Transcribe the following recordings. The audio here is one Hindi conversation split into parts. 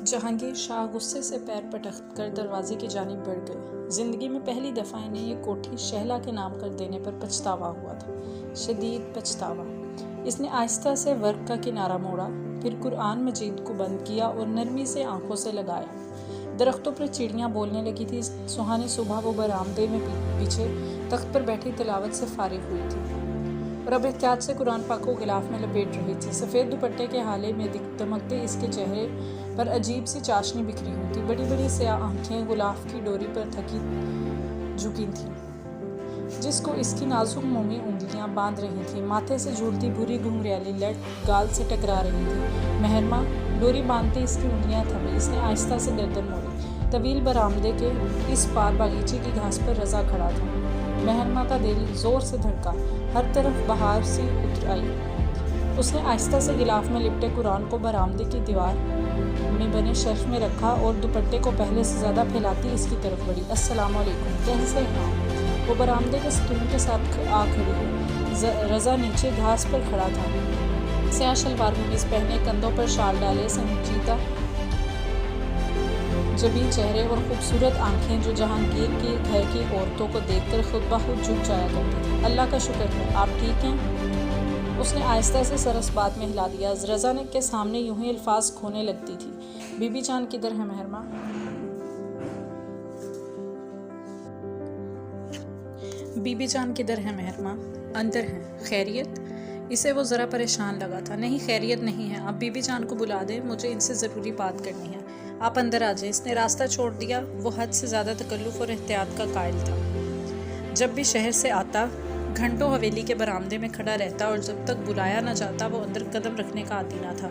जहांगीर शाह गुस्से से पैर पटक कर दरवाजे की जानिब बढ़ गए। जिंदगी में पहली दफ़ा इन्हें ये कोठी शहला के नाम कर देने पर पछतावा हुआ था, शदीद पछतावा। इसने आहिस्ता से वर्क का किनारा मोड़ा, फिर कुरान मजीद को बंद किया और नरमी से आंखों से लगाया। दरख्तों पर चिड़ियाँ बोलने लगी थी। सुहानी सुबह वो बरामदे में पीछे तख्त पर बैठी तिलावत से फारिग हुई थी और अब एहतियात से कुरान पाक को गिलाफ में लपेट रही थी। सफ़ेद दुपट्टे के हाले में दमकते इसके चेहरे पर अजीब सी चाशनी बिखरी हुई थी। बड़ी बड़ी स्याह आंखें गुलाफ की डोरी पर थकी झुकी थी, जिसको इसकी नाजुक मोमी उंगलियां बांध रही थी। माथे से झूलती भूरी घुंघरैली लट गाल से टकरा रही थी। मेहरमा डोरी बांधते इसकी उंगलियां थमी। इसने आहिस्ता से गर्दन मोड़ी। तवील बरामदे के इस पार बागीचे की घास पर रजा खड़ा था। मेहरमा का दिल जोर से धड़का, हर तरफ बहार सी उतर आई। उसने आहिस्ता से गिलाफ में लिपटे कुरान को बरामदे की दीवार में बने शेल्फ में रखा और दुपट्टे को पहले से ज़्यादा फैलाती इसकी तरफ बढ़ी। अस्सलाम वालेकुम, कैसे हैं? वो बरामदे के सतून के साथ आ खड़ी हुई। रजा नीचे घास पर खड़ा था, स्याह शलवार कमीज पहने, कंधों पर शाल डाले, संजीदा जबी चेहरे और खूबसूरत आंखें जो जहांगीर के घर की औरतों को देखकर खुद ब खुद झुक जाया करती थी। अल्लाह का शुक्र है, आप ठीक हैं? उसने आहिस्ता से सरस बात में हिला दिया। रजा ने के सामने यूं ही अल्फाज खोने लगती थी। बीबी जान किधर है मेहरमा? बीबी जान किधर है मेहरमा? अंदर है। खैरियत? इसे वो ज़रा परेशान लगा था। नहीं, खैरियत नहीं है। आप बीबी जान को बुला दें, मुझे इनसे ज़रूरी बात करनी है। आप अंदर आ जाए। इसने रास्ता छोड़ दिया। वो हद से ज़्यादा तकल्लुफ़ और एहतियात का कायल था। जब भी शहर से आता घंटों हवेली के बरामदे में खड़ा रहता और जब तक बुलाया न जाता वो अंदर कदम रखने का आदी ना था।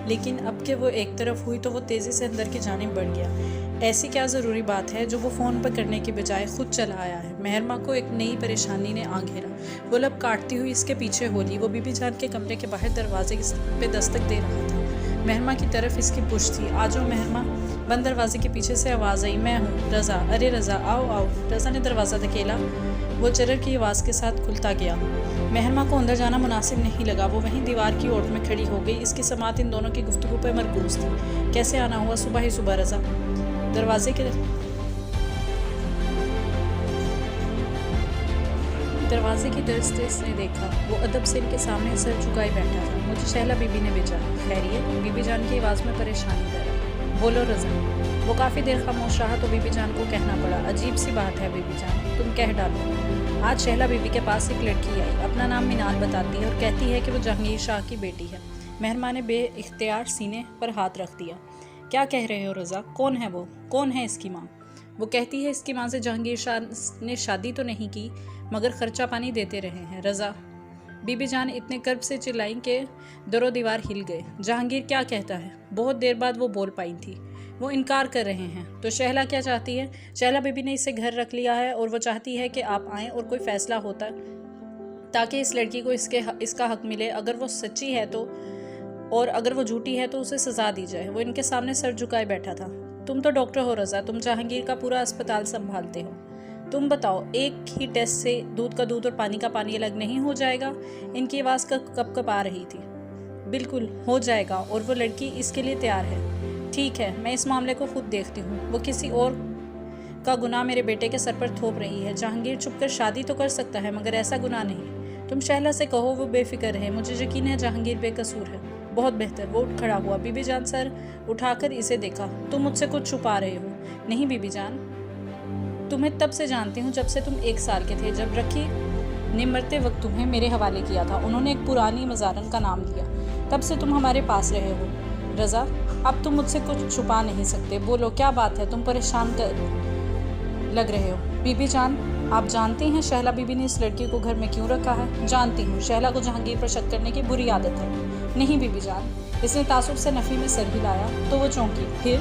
लेकिन अब के वो एक तरफ हुई तो वो तेज़ी से अंदर की जानिब बढ़ गया। ऐसी क्या ज़रूरी बात है जो वो फ़ोन पर करने की बजाय खुद चला आया है? मेहरमा को एक नई परेशानी ने आ घेरा। वो लब काटती हुई इसके पीछे होली। वो बीबी जान के कमरे के बाहर दरवाजे पे दस्तक दे रहा था। मेहरमा की तरफ इसकी पुश थी। आ जाओ मेहरमा। बंद दरवाजे के पीछे से आवाज़ आई, मैं हूँ रज़ा। अरे रज़ा, आओ आओ। रज़ा ने दरवाज़ा धकेला। वो चरर की आवाज़ के साथ खुलता गया। मेहरमा को अंदर जाना मुनासिब नहीं लगा। वो वहीं दीवार की ओट में खड़ी हो गई। इसकी समात इन दोनों की गुफ्तगू पर मरकूज थी। कैसे आना हुआ सुबह ही सुबह रज़ा? दरवाजे की दरस से इसने देखा। वो अदब से इनके सामने सर झुकाए बैठा था। मुझे शहला बीबी ने भेजा। खैरियत? बीबी जान की आवाज़ में परेशानी दर। बोलो रज़ा। वो काफ़ी देर खामोश रहा तो बीबी जान को कहना पड़ा। अजीब सी बात है बीबी जान, तुम कह डालो। आज शहला बीबी के पास एक लड़की आई। अपना नाम मिनाल बताती है और कहती है कि वो जहांगीर शाह की बेटी है। मेहरमा ने बेइख्तियार सीने पर हाथ रख दिया। क्या कह रहे हो रज़ा? कौन है वो? कौन है इसकी माँ? वो कहती है इसकी माँ से जहांगीर शाह ने शादी तो नहीं की मगर खर्चा पानी देते रहे हैं। रज़ा, बीबी जान इतने कर्ब से चिल्लाई कि दरो दीवार हिल गए। जहांगीर क्या कहता है? बहुत देर बाद वो बोल पाई थी। वो इनकार कर रहे हैं। तो शहला क्या चाहती है? शहला बीबी ने इसे घर रख लिया है और वो चाहती है कि आप आएँ और कोई फ़ैसला होता ताकि इस लड़की को इसका हक मिले। अगर वो सच्ची है तो, और अगर वो झूठी है तो उसे सज़ा दी जाए। वो इनके सामने सर झुकाए बैठा था। तुम तो डॉक्टर हो रज़ा, तुम जहांगीर का पूरा अस्पताल संभालते हो। तुम बताओ, एक ही टेस्ट से दूध का दूध और पानी का पानी अलग नहीं हो जाएगा? इनकी आवाज़ कप आ रही थी। बिल्कुल हो जाएगा और वो लड़की इसके लिए तैयार है। ठीक है, मैं इस मामले को खुद देखती हूँ। वो किसी और का गुनाह मेरे बेटे के सर पर थोप रही है। जहांगीर छुपकर शादी तो कर सकता है मगर ऐसा गुनाह नहीं। तुम शहला से कहो वो बेफिक्र है। मुझे यकीन है जहांगीर बेकसूर है। बहुत बेहतर। वो उठ खड़ा हुआ। बीबी जान सर उठाकर इसे देखा। तुम मुझसे कुछ छुपा रहे हो? नहीं बीबी जान, तुम्हें तब से जानती हूँ जब से तुम 1 साल के थे, जब रखी ने मरते वक्त तुम्हें मेरे हवाले किया था। उन्होंने एक पुरानी मज़ारन का नाम लिया। तब से तुम हमारे पास रहे हो। रज़ा, अब तुम मुझसे कुछ छुपा नहीं सकते। बोलो क्या बात है? तुम परेशान लग रहे हो। बीबी जान, आप जानती हैं शहला बीबी ने इस लड़की को घर में क्यों रखा है? जानती हूँ। शहला को जहांगीर पर शक करने की बुरी आदत है। नहीं बीबी जान। इसने तासुब से नफ़ी में सर हिलाया तो वो चौंकी। फिर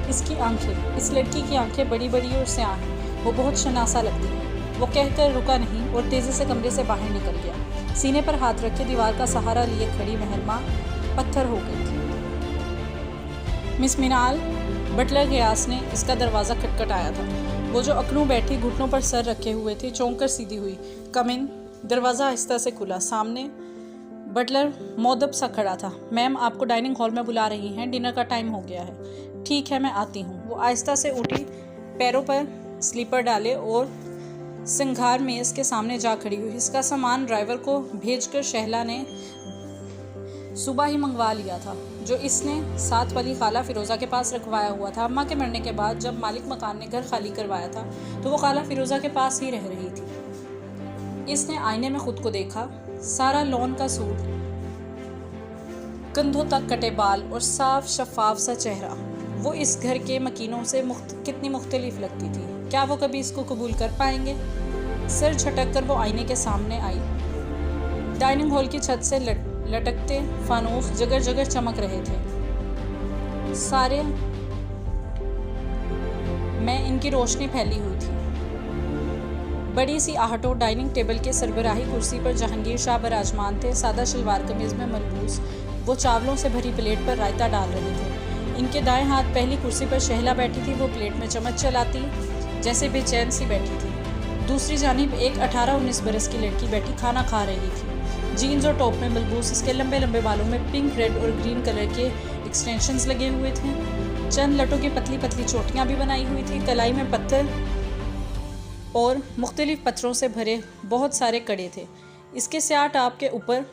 इसकी आंखें, इस लड़की की आंखें बड़ी बड़ी और स्याह हैं। वो बहुत शनासा लगती है। वो कहकर रुका नहीं और तेज़ी से कमरे से बाहर निकल गया। सीने पर हाथ रखे दीवार का सहारा लिए खड़ी मेहरमा पत्थर हो गई थी। मिस मिनाल, बटलर गयास ने इसका दरवाज़ा खटखटाया था। वो जो अकड़ू बैठी घुटनों पर सर रखे हुए थी चौंक कर सीधी हुई। कम इन। दरवाज़ा आहिस्ता से खुला। सामने बटलर मौदब सा खड़ा था। मैम, आपको डाइनिंग हॉल में बुला रही हैं, डिनर का टाइम हो गया है। ठीक है, मैं आती हूँ। वो आहिस्ता से उठी, पैरों पर स्लीपर डाले और सिंगार मेज के सामने जा खड़ी हुई। इसका सामान ड्राइवर को भेजकर शहला ने सुबह ही मंगवा लिया था, जो इसने साथ वाली खाला फिरोज़ा के पास रखवाया हुआ था। अम्मा के मरने के बाद जब मालिक मकान ने घर खाली करवाया था तो वो खाला फिरोज़ा के पास ही रह रही थी। इसने आईने में खुद को देखा। सारा लॉन का सूट, कंधों तक कटे बाल और साफ शफाफ सा चेहरा। वो इस घर के मकीनों से कितनी मुख्तलिफ लगती थी। क्या वो कभी इसको कबूल कर पाएंगे? सिर झटक कर वो आईने के सामने आई। डाइनिंग हॉल की छत से लटकते फानूस जगह जगह चमक रहे थे। सारे में इनकी रोशनी फैली हुई थी। बड़ी सी आहटों डाइनिंग टेबल के सरबराही कुर्सी पर जहांगीर शाह बराजमान थे। सादा शलवार कमीज में मलबूस वो चावलों से भरी प्लेट पर रायता डाल रहे थे। इनके दाएं हाथ पहली कुर्सी पर शहला बैठी थी। वो प्लेट में चम्मच चलाती जैसे बेचैन सी बैठी थी। दूसरी जानिब एक 18-19 बरस की लड़की बैठी खाना खा रही थी। जीन्स और टॉप में मलबूस, इसके लंबे लंबे बालों में पिंक, रेड और ग्रीन कलर के एक्सटेंशंस लगे हुए थे। चंद लटों की पतली पतली चोटियाँ भी बनाई हुई थी। कलाई में पत्थर और मुख्तलिफ पत्थरों से भरे बहुत सारे कड़े थे। इसके स्याह टाप के ऊपर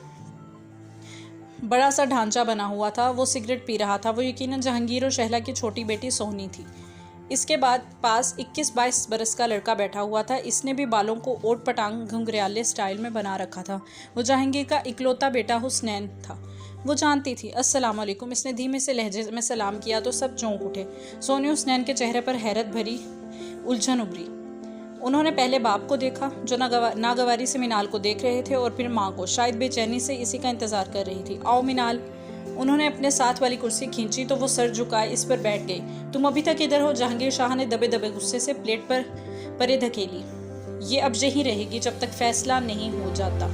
बड़ा सा ढांचा बना हुआ था। वो सिगरेट पी रहा था। वो यकीनन जहांगीर और शहला की छोटी बेटी सोहनी थी। इसके बाद पास 21-22 बरस का लड़का बैठा हुआ था। इसने भी बालों को ओट पटांग घुंघराले स्टाइल में बना रखा था। वो जहांगीर का इकलौता बेटा हुसनैन था। वो जानती थी। अस्सलाम वालेकुम, इसने धीमे से लहजे में सलाम किया तो सब चौंक उठे। सोनी हुसनैन के चेहरे पर हैरत भरी उलझन उभरी। उन्होंने पहले बाप को देखा, जो नागवारी से मिनाल को देख रहे थे, और फिर माँ को, शायद बेचैनी से इसी का इंतजार कर रही थी। आओ मिनाल। उन्होंने अपने साथ वाली कुर्सी खींची तो वो सर झुकाए इस पर बैठ गई। तुम अभी तक इधर हो? जहांगीर शाह ने दबे दबे गुस्से से प्लेट पर परे धकेली। ये अब यही रहेगी जब तक फैसला नहीं हो जाता।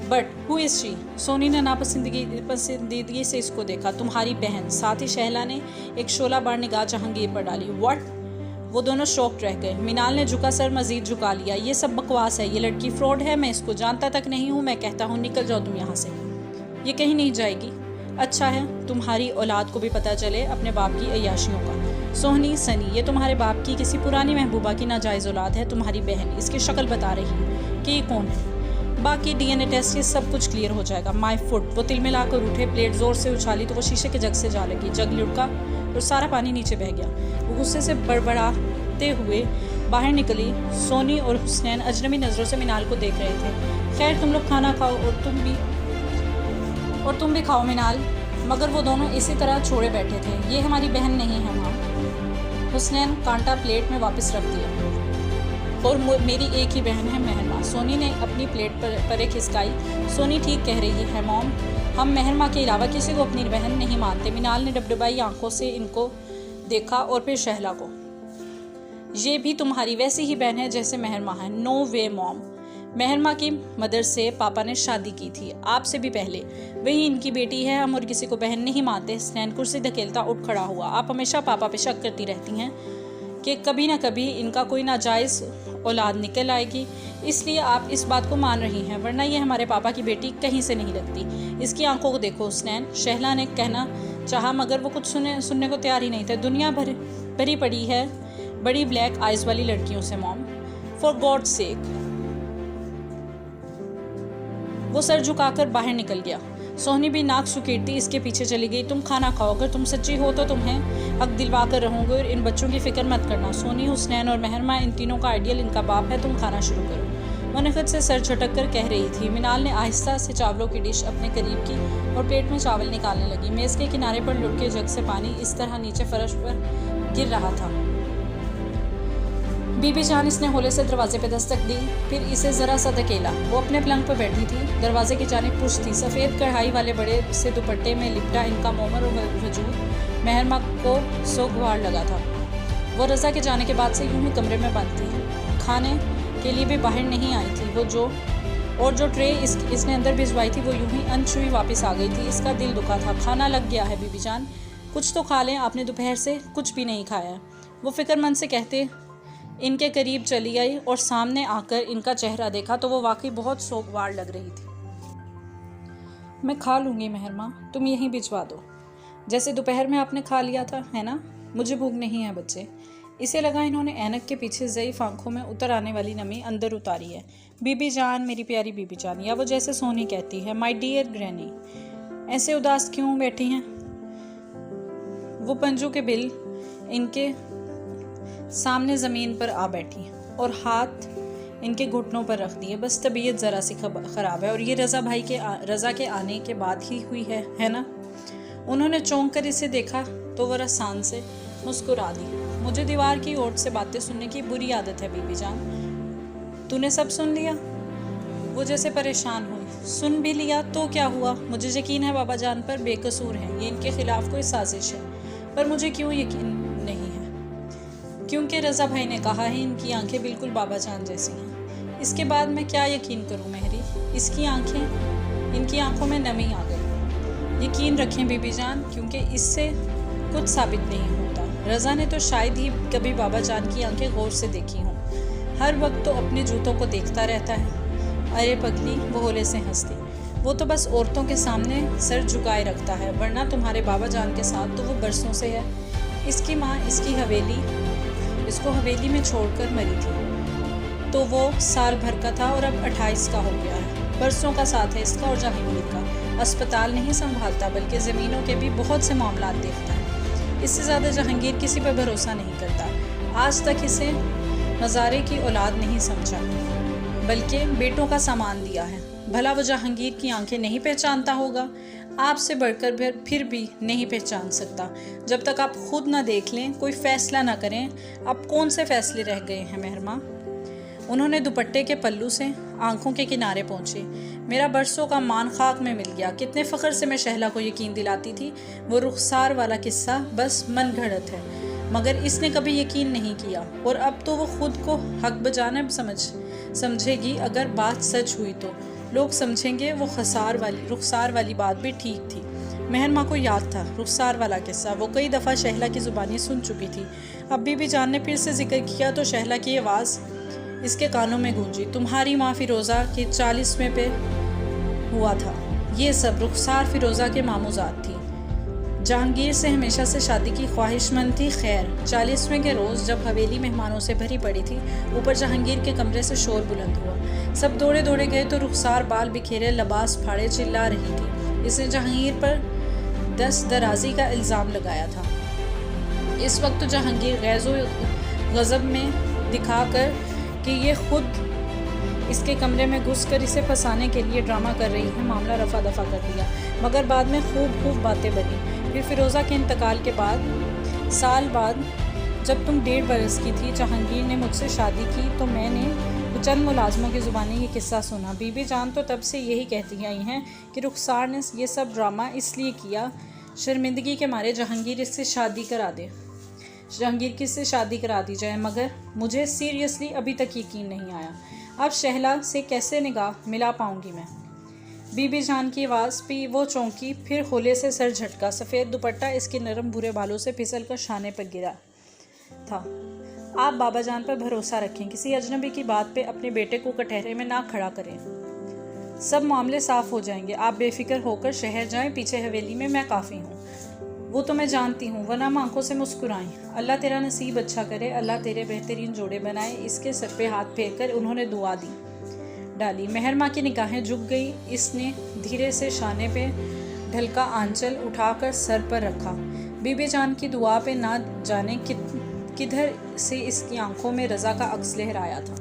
But who is she? Soni ने नापसंदीदगी से इसको देखा। तुम्हारी बहन। साथ ही शहला ने एक शोला बार निगाह जहांगीर पर डाली। व्हाट? वो दोनों शॉक्ड रह गए। मिनाल ने झुका सर मजीद झुका लिया। ये सब बकवास है। ये लड़की फ्रॉड है। मैं इसको जानता तक नहीं हूँ। मैं कहता हूँ निकल जाओ तुम यहाँ से। ये कहीं नहीं जाएगी। अच्छा है तुम्हारी औलाद को भी पता चले अपने बाप की अय्याशियों का। सोहनी, सनी, ये तुम्हारे बाप की किसी पुरानी महबूबा की नाजायज़ औलाद है। तुम्हारी बहन। इसकी शक्ल बता रही है कि ये कौन है। बाकी DNA टेस्ट से सब कुछ क्लियर हो जाएगा। My foot. वो तिल मिलाकर उठे। प्लेट जोर से उछाली तो वो शीशे के जग से जा लगी। जग लुढ़का और सारा पानी नीचे बह गया। वो गुस्से से बड़बड़ाते हुए बाहर निकली। सोनी और हुसनैन अजनबी नज़रों से मिनाल को देख रहे थे। खैर तुम लोग खाना खाओ और तुम भी खाओ मिनाल। मगर वो दोनों इसी तरह छोड़े बैठे थे। ये हमारी बहन नहीं है माँ। हुसनैन कांटा प्लेट में वापस रख दिया। और मेरी एक ही बहन है, मेहरमा। सोनी ने अपनी प्लेट पर एक खिसकाई। सोनी ठीक कह रही है मॉम। हम मेहरमा के अलावा किसी को अपनी बहन नहीं मानते। मिनाल ने डबडबाई आंखों से इनको देखा और फिर शहला को। ये भी तुम्हारी वैसी ही बहन है जैसे मेहरमा है। नो वे मॉम। मेहरमा की मदर से पापा ने शादी की थी, आपसे भी पहले। वही इनकी बेटी है। हम और किसी को बहन नहीं मानते। स्नैन कुर्सी धकेलता उठ खड़ा हुआ। आप हमेशा पापा पे शक करती रहती हैं कि कभी ना कभी इनका कोई नाजायज़ औलाद निकल आएगी, इसलिए आप इस बात को मान रही हैं, वरना ये हमारे पापा की बेटी कहीं से नहीं लगती। इसकी आंखों को देखो हुसनैन। शहला ने कहना चाहा मगर वो कुछ सुनने को तैयार ही नहीं थे। दुनिया भरी पड़ी है बड़ी ब्लैक आइज वाली लड़कियों से मॉम, फॉर गॉड सेक। वो सर झुकाकर बाहर निकल गया। सोहनी भी नाक सुकेटती इसके पीछे चली गई। तुम खाना खाओ। अगर तुम सच्ची हो तो तुम्हें हक दिलवा कर रहूँगी और इन बच्चों की फिक्र मत करना। सोनी, हुसनैन और मेहरमा, इन तीनों का आइडियल इनका बाप है। तुम खाना शुरू करो। वो नखत से सर झटक कर कह रही थी। मिनाल ने आहिस्ता से चावलों की डिश अपने करीब की और प्लेट में चावल निकालने लगी। मेज़ के किनारे पर लुढ़के जग से पानी इस तरह नीचे फर्श पर गिर रहा था। बीबी जान, इसने होले से दरवाजे पे दस्तक दी, फिर इसे ज़रा सा धकेला। वो अपने पलंग पर बैठी थी। दरवाजे की जानिब पुश थी। सफ़ेद कढ़ाई वाले बड़े से दुपट्टे में लिपटा इनका मोमर और वजूद मेहरमा को सोगवार लगा था। वो रज़ा के जाने के बाद से यूं ही कमरे में बंद थी। खाने के लिए भी बाहर नहीं आई थी। वो जो ट्रे इसने अंदर भिजवाई थी वो यूं ही अनछुई वापस आ गई थी। इसका दिल दुखा था। खाना लग गया है बीबी जान, कुछ तो खा लें। आपने दोपहर से कुछ भी नहीं खाया। वो फिक्रमंद से कहते इनके करीब चली आई और सामने आकर इनका चेहरा देखा तो वो वाकई बहुत सोगवार लग रही थी। मैं खा लूँगी मेहर माँ, तुम यहीं भिजवा दो। जैसे दोपहर में आपने खा लिया था, है ना? मुझे भूख नहीं है बच्चे। इसे लगा इन्होंने ऐनक के पीछे ज़ईफ़ आंखों में उतर आने वाली नमी अंदर उतारी है। बीबी जान, मेरी प्यारी बीबी जान, या वो जैसे सोनी कहती है, माय डियर ग्रैनी, ऐसे उदास क्यों बैठी हैं? वो पंजू के बिल इनके सामने ज़मीन पर आ बैठी और हाथ इनके घुटनों पर रख दिए। बस तबीयत ज़रा सी ख़राब है और ये रज़ा के आने के बाद ही हुई है ना? उन्होंने चौंक कर इसे देखा तो वह रसान से मुस्कुरा दी। मुझे दीवार की ओर से बातें सुनने की बुरी आदत है बीबी जान। तूने सब सुन लिया? वो जैसे परेशान हुई। सुन भी लिया तो क्या हुआ? मुझे यकीन है बाबा जान पर बेकसूर है, ये इनके खिलाफ कोई साजिश है। पर मुझे क्यों यकीन नहीं है? क्योंकि रज़ा भाई ने कहा है इनकी आंखें बिल्कुल बाबा जान जैसी हैं। इसके बाद मैं क्या यकीन करूं मेहरी? इनकी आंखों में नमी आ गई। यकीन रखें बीबी जान, क्योंकि इससे कुछ साबित नहीं होता। रज़ा ने तो शायद ही कभी बाबा जान की आंखें गौर से देखी हों। हर वक्त तो अपने जूतों को देखता रहता है। अरे पगली, वो होले से हंसती, वो तो बस औरतों के सामने सर झुकाए रखता है, वरना तुम्हारे बाबा जान के साथ तो वो बरसों से है। इसकी माँ इसको हवेली में छोड़कर मरी थी तो वो साल भर का था और अब 28 का हो गया है। बरसों का साथ है इसका और जहांगीर का। अस्पताल नहीं संभालता बल्कि ज़मीनों के भी बहुत से मामलात देखता है। इससे ज़्यादा जहांगीर किसी पर भरोसा नहीं करता। आज तक इसे मज़ारे की औलाद नहीं समझा बल्कि बेटों का सामान दिया है। भला वो जहांगीर की आंखें नहीं पहचानता होगा? आपसे बढ़कर फिर भी नहीं पहचान सकता। जब तक आप खुद ना देख लें, कोई फैसला ना करें। अब कौन से फैसले रह गए हैं मेहर माँ? उन्होंने दुपट्टे के पल्लू से आंखों के किनारे पहुँचे। मेरा बरसों का मान खाक में मिल गया। कितने फ़ख्र से मैं शहला को यकीन दिलाती थी वो रुखसार वाला किस्सा बस मन घड़त है, मगर इसने कभी यकीन नहीं किया। और अब तो वो खुद को हक बजाना समझेगी। अगर बात सच हुई तो लोग समझेंगे वो रुखसार वाली बात भी ठीक थी। मेहर माँ को याद था रुखसार वाला किस्सा। वो कई दफ़ा शहला की ज़ुबानी सुन चुकी थी। अब बीबी जान ने फिर से जिक्र किया तो शहला की आवाज़ इसके कानों में गूंजी। तुम्हारी माँ फिरोज़ा के 40वें पे हुआ था ये सब। रुखसार फिरोज़ा के मामूज़ात थी। जहांगीर से हमेशा से शादी की ख्वाहिशमंद थी। खैर, 40वें के रोज़ जब हवेली मेहमानों से भरी पड़ी थी, ऊपर जहांगीर के कमरे से शोर बुलंद हुआ। सब दौड़े दौड़े गए तो रुखसार बाल बिखेरे, लिबास फाड़े चिल्ला रही थी। इसने जहांगीर पर दस्तदराजी का इल्ज़ाम लगाया था। इस वक्त तो जहांगीर गैज़ो गज़ब में दिखाकर कि ये खुद इसके कमरे में घुसकर इसे फंसाने के लिए ड्रामा कर रही है, मामला रफा दफा कर दिया। मगर बाद में खूब बातें बनी। फिर फिरोज़ा के इंतकाल के साल बाद जब तुम 1.5 बरस की थी, जहांगीर ने मुझसे शादी की तो मैंने चंद मुलाजमों की ज़ुबानी ये किस्सा सुना। बीबी जान तो तब से यही कहती आई हैं कि रुखसार ने ये सब ड्रामा इसलिए किया शर्मिंदगी के मारे जहांगीर किससे शादी करा दी जाए। मगर मुझे सीरियसली अभी तक यकीन नहीं आया। अब शहला से कैसे निगाह मिला पाऊंगी मैं? बीबी जान की आवाज़ पे वो चौंकी, फिर होले से सर झटका। सफ़ेद दुपट्टा इसके नरम भूरे बालों से फिसल कर शाने पर गिरा था। आप बाबा जान पर भरोसा रखें, किसी अजनबी की बात पे अपने बेटे को कटहरे में ना खड़ा करें। सब मामले साफ हो जाएंगे। आप बेफिक्र होकर शहर जाएं, पीछे हवेली में मैं काफ़ी हूँ। वो तो मैं जानती हूँ, वरना हम आंखों से मुस्कुराएं। अल्लाह तेरा नसीब अच्छा करे, अल्लाह तेरे बेहतरीन जोड़े बनाए। इसके सर पे हाथ फेर कर उन्होंने दुआ डाली। मेहर माँ की निगाहें झुक गई। इसने धीरे से शाने पे ढलका आंचल उठाकर सर पर रखा। बीबी जान की दुआ पे ना जाने किधर से इसकी आंखों में रज़ा का अक्स लहराया था।